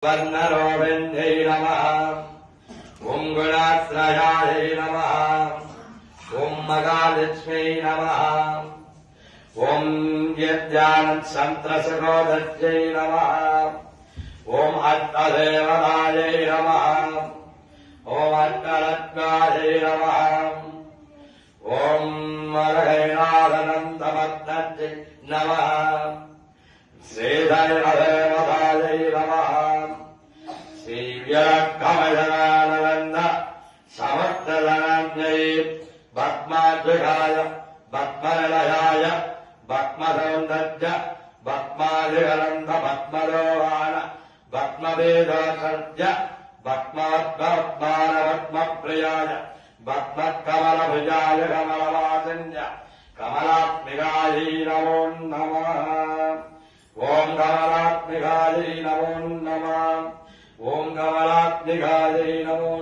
वर्णरोविन्दै नमः। ॐ गुणाश्रयायै नमः। ॐ महालक्ष्म्यै नमः। ॐ यज्ञानसन्त्रसरोधत्यै नमः। ॐ अट्टदेवतायै नमः। ॐ अट्टरत्नायै नमः। ॐ मरहैनादनन्दमत्तयै नमः। श्रीधर्मदेवतायै नमः। श्रीव्यक्कमजनानन्द समर्थधनञ्जय भक्माद्विगाय भक्मनिलयाय भक्मसौन्दर्य भक्मादिगनन्द भक्मलोहान भक्मवेदसर्ज भक्मात्मत्मान भक्मप्रियाय भक्मत्कमलभुजाय कमलवासन्य कमलात्मिकायै नमो नमः। ॐ कमलात्मिकायै नमो नमः। ॐ कमलात्मिकायै नमो